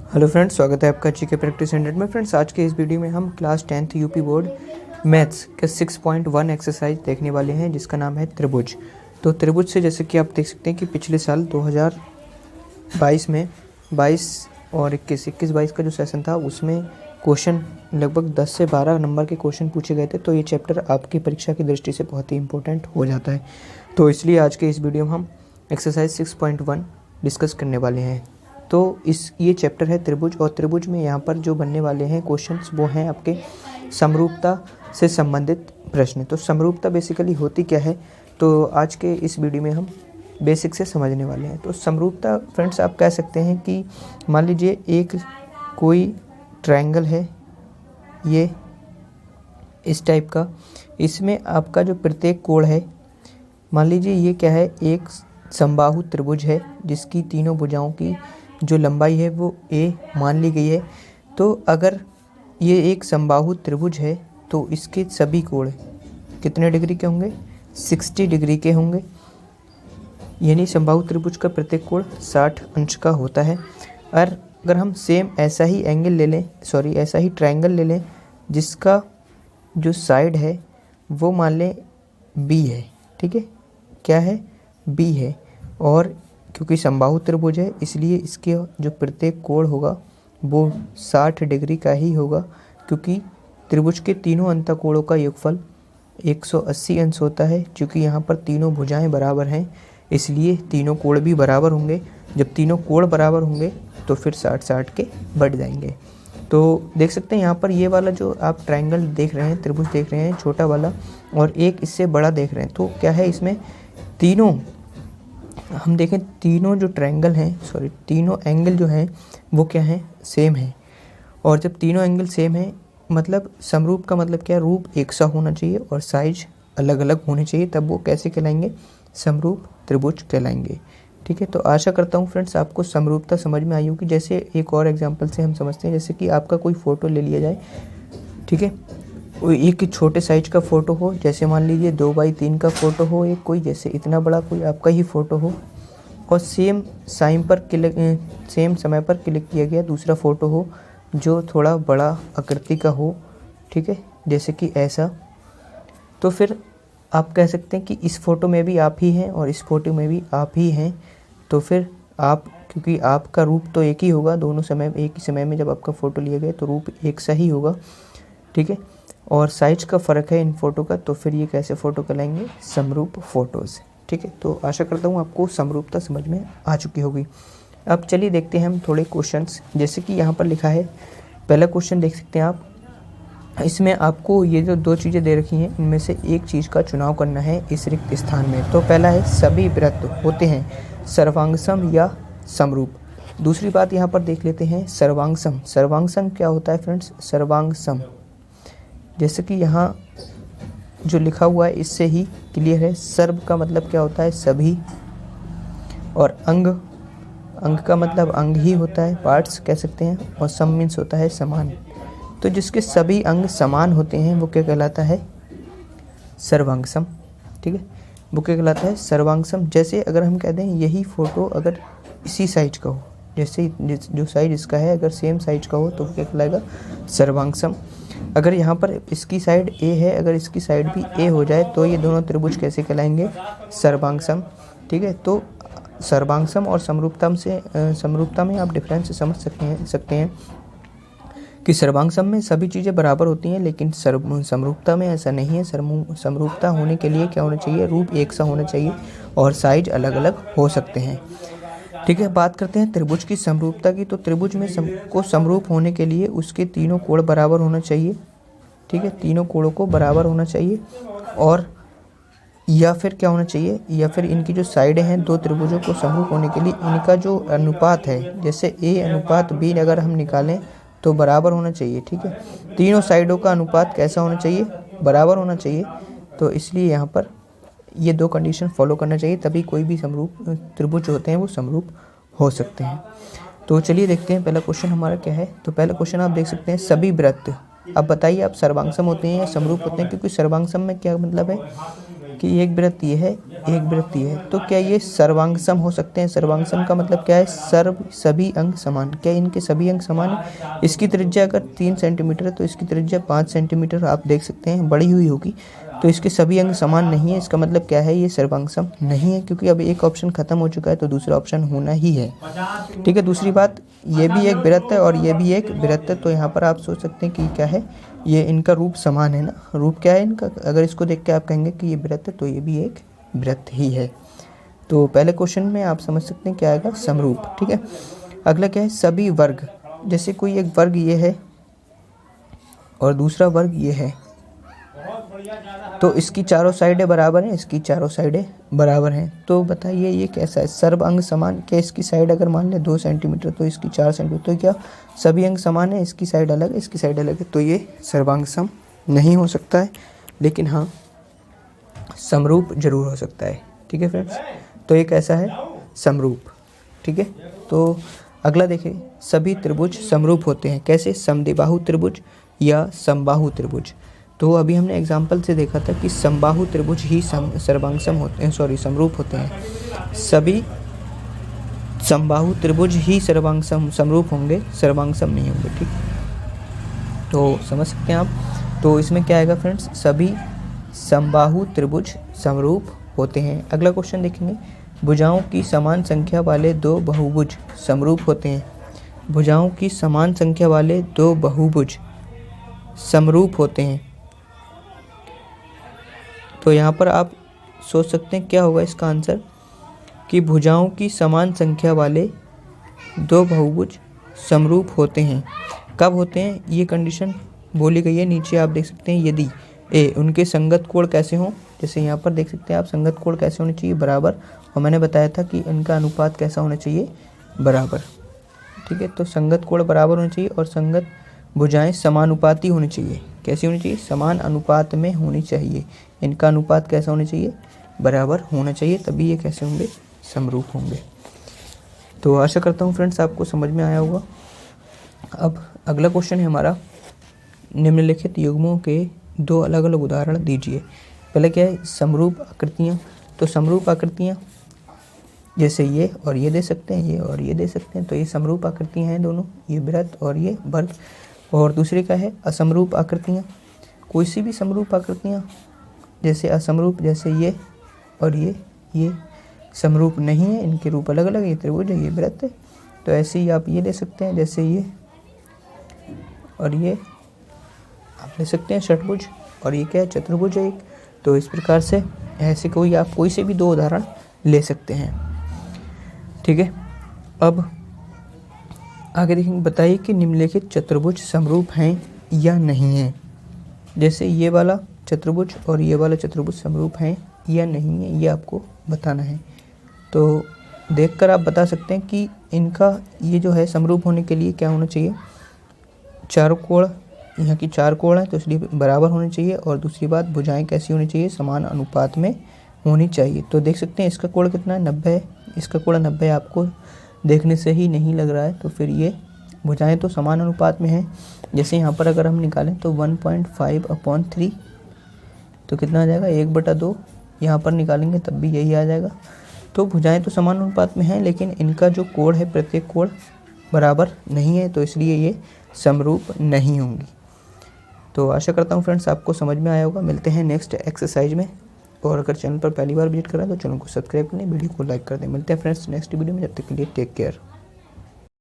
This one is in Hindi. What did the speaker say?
हेलो फ्रेंड्स, स्वागत है आपका जीके प्रैक्टिस 100 में। फ्रेंड्स, आज के इस वीडियो में हम class 10th UP board maths के 6.1 एक्सरसाइज देखने वाले हैं, जिसका नाम है त्रिभुज। तो त्रिभुज से जैसे कि आप देख सकते हैं कि पिछले साल 2022 में 22 और 21 का जो सेशन था उसमें क्वेश्चन लगभग 10 से 12 नंबर के क्वेश्चन पूछे गए थे। तो ये चैप्टर आपकी परीक्षा की दृष्टि से बहुत ही इंपॉर्टेंट हो जाता है। तो इसलिए आज के इस वीडियो में हम एक्सरसाइज 6.1 डिस्कस करने वाले हैं। तो ये चैप्टर है त्रिभुज, और त्रिभुज में यहाँ पर जो बनने वाले हैं क्वेश्चंस वो हैं आपके समरूपता से संबंधित प्रश्न। तो समरूपता बेसिकली होती क्या है, तो आज के इस वीडियो में हम बेसिक से समझने वाले हैं। तो समरूपता फ्रेंड्स आप कह सकते हैं कि मान लीजिए एक कोई ट्रायंगल है, ये इस टाइप का, इसमें आपका जो प्रत्येक कोण है, मान लीजिए ये क्या है, एक समबाहु त्रिभुज है जिसकी तीनों भुजाओं की जो लंबाई है वो a मान ली गई है। तो अगर ये एक समबाहु त्रिभुज है तो इसके सभी कोण कितने डिग्री के होंगे, 60 डिग्री के होंगे। यानी समबाहु त्रिभुज का प्रत्येक कोण 60 अंश का होता है। और अगर हम सेम ऐसा ही एंगल ले लें, ऐसा ही ट्रायंगल ले लें जिसका जो साइड है वो मान लें b है, ठीक है, क्या है, b है, और क्योंकि समबाहु त्रिभुज है इसलिए इसके जो प्रत्येक कोण होगा वो 60 डिग्री का ही होगा, क्योंकि त्रिभुज के तीनों अंतःकोणों का योगफल 180 अंश होता है। क्योंकि यहाँ पर तीनों भुजाएं बराबर हैं इसलिए तीनों कोण भी बराबर होंगे। जब तीनों कोण बराबर होंगे तो फिर 60-60 के बढ़ जाएंगे। तो देख सकते हैं यहाँ पर ये वाला जो आप ट्रायंगल देख रहे हैं, त्रिभुज देख रहे हैं, छोटा वाला, और एक इससे बड़ा देख रहे हैं। तो क्या है, इसमें तीनों हम देखें, तीनों जो ट्रायंगल हैं, तीनों एंगल जो हैं वो क्या हैं, सेम है। और जब तीनों एंगल सेम है मतलब समरूप का मतलब क्या है, रूप एक सा होना चाहिए और साइज अलग अलग होने चाहिए, तब वो कैसे कहलाएंगे, समरूप त्रिभुज कहलाएंगे। ठीक है, तो आशा करता हूँ फ्रेंड्स आपको समरूपता समझ में आई होगी। जैसे एक और एग्जांपल से हम समझते हैं, जैसे कि आपका कोई फ़ोटो ले लिया जाए, ठीक है, एक छोटे साइज का फ़ोटो हो, जैसे मान लीजिए 2x3 का फ़ोटो हो एक, कोई जैसे इतना बड़ा कोई आपका ही फ़ोटो हो, और सेम समय पर क्लिक किया गया दूसरा फ़ोटो हो जो थोड़ा बड़ा आकृति का हो, ठीक है, जैसे कि ऐसा। तो फिर आप कह सकते हैं कि इस फ़ोटो में भी आप ही हैं और इस फ़ोटो में भी आप ही हैं। तो फिर आप, क्योंकि आपका रूप तो एक ही होगा, दोनों समय एक ही समय में जब आपका फ़ोटो लिया गया तो रूप एक सा ही होगा, ठीक है, और साइज का फ़र्क है इन फ़ोटो का, तो फिर ये कैसे फ़ोटो कहलाएंगे, समरूप फ़ोटोज़। ठीक है, तो आशा करता हूँ आपको समरूपता समझ में आ चुकी होगी। अब चलिए देखते हैं हम थोड़े क्वेश्चंस। जैसे कि यहाँ पर लिखा है, पहला क्वेश्चन देख सकते हैं आप, इसमें आपको ये जो दो चीज़ें दे रखी हैं इनमें से एक चीज़ का चुनाव करना है इस रिक्त स्थान में। तो पहला है, सभी वृत्त होते हैं सर्वांगसम या समरूप। दूसरी बात यहाँ पर देख लेते हैं, सर्वांगसम। सर्वांगसम क्या होता है फ्रेंड्स, सर्वांगसम जैसे कि यहाँ जो लिखा हुआ है इससे ही क्लियर है। सर्व का मतलब क्या होता है, सभी, और अंग का मतलब अंग ही होता है, पार्ट्स कह सकते हैं, और सम मीन्स होता है समान। तो जिसके सभी अंग समान होते हैं वो क्या कहलाता है, सर्वांगसम। ठीक है, वो क्या कहलाता है, सर्वांगसम। जैसे अगर हम कह दें यही फ़ोटो अगर इसी साइज का हो, जैसे जो साइज इसका है अगर सेम साइज का हो तो क्या कहलाएगा, सर्वांगसम। अगर यहाँ पर इसकी साइड a है, अगर इसकी साइड भी a हो जाए तो ये दोनों त्रिभुज कैसे कहलाएंगे, सर्वांगसम। ठीक है, तो सर्वांगसम और समरूपता में आप डिफरेंस समझ सकते हैं कि सर्वांगसम में सभी चीज़ें बराबर होती हैं, लेकिन समरूपता में ऐसा नहीं है। समरूपता होने के लिए क्या होना चाहिए, रूप एक सा होना चाहिए और साइज अलग अलग हो सकते हैं। ठीक है, बात करते हैं त्रिभुज की समरूपता की। तो त्रिभुज में को समरूप होने के लिए उसके तीनों कोण बराबर होना चाहिए। ठीक है, तीनों कोणों को बराबर होना चाहिए, और या फिर क्या होना चाहिए, या फिर इनकी जो साइडें हैं दो त्रिभुजों को समरूप होने के लिए इनका जो अनुपात है, जैसे a/b अगर हम निकालें तो बराबर होना चाहिए। ठीक है, तीनों साइडों का अनुपात कैसा होना चाहिए, बराबर होना चाहिए। तो इसलिए यहाँ पर ये दो कंडीशन फॉलो करना चाहिए, तभी कोई भी समरूप त्रिभुज होते हैं वो समरूप हो सकते हैं। तो चलिए देखते हैं पहला क्वेश्चन हमारा क्या है। तो पहला क्वेश्चन आप देख सकते हैं, सभी वृत्त। अब बताइए आप सर्वांगसम होते हैं या समरूप होते हैं, क्योंकि सर्वांगसम में क्या मतलब है, कि एक वृत्त ये है, एक वृत्त ये है, तो क्या ये सर्वांगसम हो सकते हैं? सर्वांगसम का मतलब क्या है? सभी अंग समान। क्या इनके सभी अंग समान है? इसकी त्रिज्या अगर 3 सेंटीमीटर है तो इसकी त्रिज्या 5 सेंटीमीटर आप देख सकते हैं बढ़ी हुई होगी, तो इसके सभी अंग समान नहीं है। इसका मतलब क्या है? ये सर्वांगसम नहीं है, क्योंकि अब एक ऑप्शन खत्म हो चुका है तो दूसरा ऑप्शन होना ही है। ठीक है, दूसरी बात, ये भी एक वृत्त है और ये भी एक वृत्त है, तो यहाँ पर आप सोच सकते हैं कि क्या है, ये इनका रूप समान है ना। रूप क्या है इनका? अगर इसको देख के आप कहेंगे कि ये वृत्त है तो ये भी एक वृत्त ही है। तो पहले क्वेश्चन में आप समझ सकते हैं क्या आएगा? समरूप। ठीक है, अगला क्या है? सभी वर्ग। जैसे कोई एक वर्ग ये है और दूसरा वर्ग ये है, तो इसकी चारों साइडें बराबर हैं, इसकी चारों साइडें बराबर हैं, तो बताइए ये कैसा है? सर्व अंग समान। क्या इसकी साइड अगर मान ले 2 सेंटीमीटर तो इसकी 4 सेंटीमीटर, तो क्या सभी अंग समान है? इसकी साइड अलग है, इसकी साइड अलग है, तो ये सर्वांग सम नहीं हो सकता है, लेकिन हाँ समरूप जरूर हो सकता है। ठीक है फ्रेंड्स, तो ये कैसा है? समरूप। ठीक है, तो अगला देखिए, सभी त्रिभुज समरूप होते हैं। कैसे? समद्विबाहु त्रिभुज या समबाहु त्रिभुज। तो अभी हमने एग्जाम्पल से देखा था कि समबाहु त्रिभुज ही सर्वांगसम होते हैं, समरूप होते हैं। सभी समबाहु त्रिभुज ही सर्वांगसम समरूप होंगे, सर्वांगसम नहीं होंगे। ठीक, तो समझ सकते हैं आप। तो इसमें क्या आएगा फ्रेंड्स? सभी समबाहु त्रिभुज समरूप होते हैं। अगला क्वेश्चन देखेंगे, भुजाओं की समान संख्या वाले 2 बहुभुज समरूप होते हैं। भुजाओं की समान संख्या वाले 2 बहुभुज समरूप होते हैं। तो यहाँ पर आप सोच सकते हैं क्या होगा इसका आंसर, कि भुजाओं की समान संख्या वाले 2 बहुभुज समरूप होते हैं। कब होते हैं? ये कंडीशन बोली गई है, नीचे आप देख सकते हैं, यदि ए उनके संगत कोण कैसे हों। जैसे यहाँ पर देख सकते हैं आप, संगत कोण कैसे होने चाहिए? बराबर। और मैंने बताया था कि इनका अनुपात कैसा होना चाहिए? बराबर। ठीक है, तो संगत कोण बराबर होना चाहिए और संगत भुजाएं समानुपाती होनी चाहिए। कैसी होनी चाहिए? समान अनुपात में होनी चाहिए। इनका अनुपात कैसा होना चाहिए? बराबर होना चाहिए, तभी ये कैसे होंगे? समरूप होंगे। तो आशा करता हूँ फ्रेंड्स आपको समझ में आया होगा। अब अगला क्वेश्चन है हमारा, निम्नलिखित युग्मों के 2 अलग अलग उदाहरण दीजिए। पहले क्या है? समरूप आकृतियाँ। तो समरूप आकृतियाँ जैसे ये और ये दे सकते हैं, ये और ये दे सकते हैं, तो ये समरूप आकृतियाँ हैं दोनों, ये वृत्त और ये वर्ग। और दूसरी क्या है? असमरूप आकृतियाँ। कोई सी भी समरूप आकृतियाँ, जैसे असमरूप, जैसे ये और ये समरूप नहीं है, इनके रूप अलग अलग, ये त्रिभुज है, ये वृत्त है। तो ऐसे ही आप ये ले सकते हैं, जैसे ये और ये आप ले सकते हैं षटभुज, और ये क्या है? चतुर्भुज है एक। तो इस प्रकार से ऐसे आप कोई से भी 2 उदाहरण ले सकते हैं। ठीक है, अब आगे देखेंगे, बताइए कि निम्नलिखित चतुर्भुज समरूप हैं या नहीं हैं। जैसे ये वाला चतुर्भुज और ये वाला चतुर्भुज समरूप हैं या नहीं है, ये आपको बताना है। तो देखकर आप बता सकते हैं कि इनका ये जो है समरूप होने के लिए क्या होना चाहिए? चारों कोण, यहाँ की 4 कोण है तो इसलिए बराबर होने चाहिए, और दूसरी बात भुजाएं कैसी होनी चाहिए? समान अनुपात में होनी चाहिए। तो देख सकते हैं इसका कोण कितना है? 90 है। इसका कोण 90 है, आपको देखने से ही नहीं लग रहा है, तो फिर ये भुजाएं तो समान अनुपात में हैं। जैसे यहाँ पर अगर हम निकालें तो 1.5/3, तो कितना आ जाएगा? 1/2। यहाँ पर निकालेंगे तब भी यही आ जाएगा। तो भुजाएं तो समान अनुपात में हैं, लेकिन इनका जो कोण है, प्रत्येक कोण बराबर नहीं है, तो इसलिए ये समरूप नहीं होंगी। तो आशा करता हूँ फ्रेंड्स आपको समझ में आया होगा। मिलते हैं नेक्स्ट एक्सरसाइज में, और अगर चैनल पर पहली बार विजिट करें तो चैनल को सब्सक्राइब करें, वीडियो को लाइक कर दें। मिलते हैं फ्रेंड्स नेक्स्ट वीडियो में, जब तक के लिए टेक केयर।